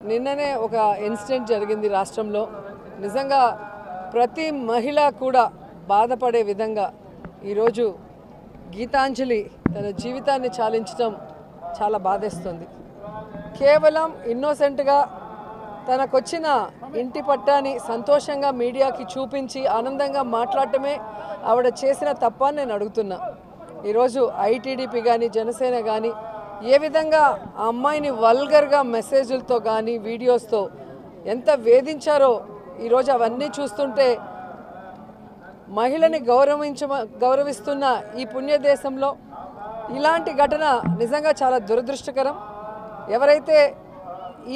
నిన్ననే ఒక ఇన్సిడెంట్ జరిగింది రాష్ట్రంలో. నిజంగా ప్రతి మహిళ కూడా బాధపడే విధంగా ఈరోజు గీతాంజలి తన జీవితాన్ని చాలించడం చాలా బాధేస్తుంది. కేవలం ఇన్నోసెంట్గా తనకొచ్చిన ఇంటి పట్టాని సంతోషంగా మీడియాకి చూపించి ఆనందంగా మాట్లాడటమే ఆవిడ చేసిన తప్పని నేను అడుగుతున్నా. ఈరోజు ఐటీడీపీ కానీ జనసేన కానీ ఏ విధంగా ఆ అమ్మాయిని వల్గర్గా మెసేజ్లతో కానీ వీడియోస్తో ఎంత వేధించారో ఈరోజు అవన్నీ చూస్తుంటే మహిళని గౌరవిస్తున్న ఈ పుణ్యదేశంలో ఇలాంటి ఘటన నిజంగా చాలా దురదృష్టకరం. ఎవరైతే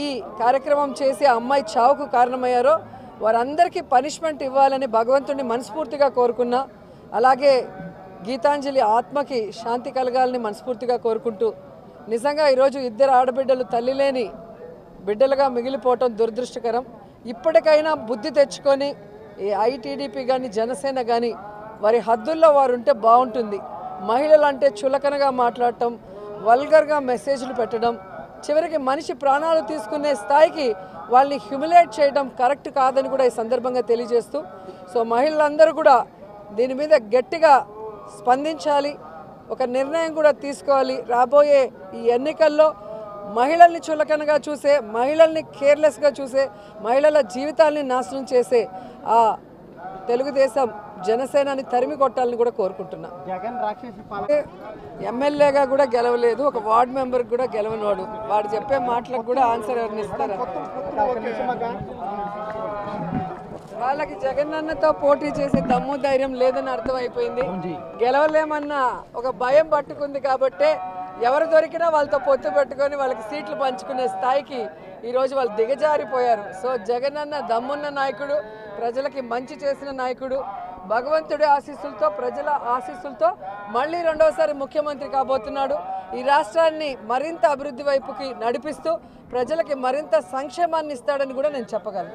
ఈ కార్యక్రమం చేసి ఆ అమ్మాయి చావుకు కారణమయ్యారో వారందరికీ పనిష్మెంట్ ఇవ్వాలని భగవంతుడిని మనస్ఫూర్తిగా కోరుకున్నా. అలాగే గీతాంజలి ఆత్మకి శాంతి కలగాలని మనస్ఫూర్తిగా కోరుకుంటూ నిజంగా ఈరోజు ఇద్దరు ఆడబిడ్డలు తల్లి లేని బిడ్డలుగా మిగిలిపోవటం దురదృష్టకరం. ఇప్పటికైనా బుద్ధి తెచ్చుకొని ఈ ఐటీడీపీ కానీ జనసేన కానీ వారి హద్దుల్లో వారు ఉంటే బాగుంటుంది. మహిళలు అంటే చులకనగా మాట్లాడటం, వల్గర్గా మెసేజ్లు పెట్టడం, చివరికి మనిషి ప్రాణాలు తీసుకునే స్థాయికి వాళ్ళని హ్యూమిలేట్ చేయడం కరెక్ట్ కాదని కూడా ఈ సందర్భంగా తెలియజేస్తూ, సో మహిళలందరూ కూడా దీని మీద గట్టిగా స్పందించాలి, ఒక నిర్ణయం కూడా తీసుకోవాలి. రాబోయే ఈ ఎన్నికల్లో మహిళల్ని చులకనగా చూసే, మహిళల్ని కేర్లెస్గా చూసే, మహిళల జీవితాల్ని నాశనం చేసే ఆ తెలుగుదేశం జనసేనని తరిమి కొట్టాలని కూడా కోరుకుంటున్నా. ఎమ్మెల్యేగా కూడా గెలవలేదు, ఒక వార్డు మెంబర్కి కూడా గెలవనవాడు. వాడు చెప్పే మాటలకు కూడా ఆన్సర్ ఎవరిని ఇస్తారా? వాళ్ళకి జగనన్నతో పోటీ చేసే దమ్ము ధైర్యం లేదని అర్థమైపోయింది. గెలవలేమన్న ఒక భయం పట్టుకుంది కాబట్టే ఎవరు దొరికినా వాళ్ళతో పొత్తు పెట్టుకొని వాళ్ళకి సీట్లు పంచుకునే స్థాయికి ఈరోజు వాళ్ళు దిగజారిపోయారు. సో జగనన్న దమ్మున్న నాయకుడు, ప్రజలకి మంచి చేసిన నాయకుడు, భగవంతుడి ఆశీస్సులతో ప్రజల ఆశీస్సులతో మళ్ళీ రెండోసారి ముఖ్యమంత్రి కాబోతున్నాడు. ఈ రాష్ట్రాన్ని మరింత అభివృద్ధి వైపుకి నడిపిస్తూ ప్రజలకి మరింత సంక్షేమాన్ని ఇస్తాడని కూడా నేను చెప్పగలను.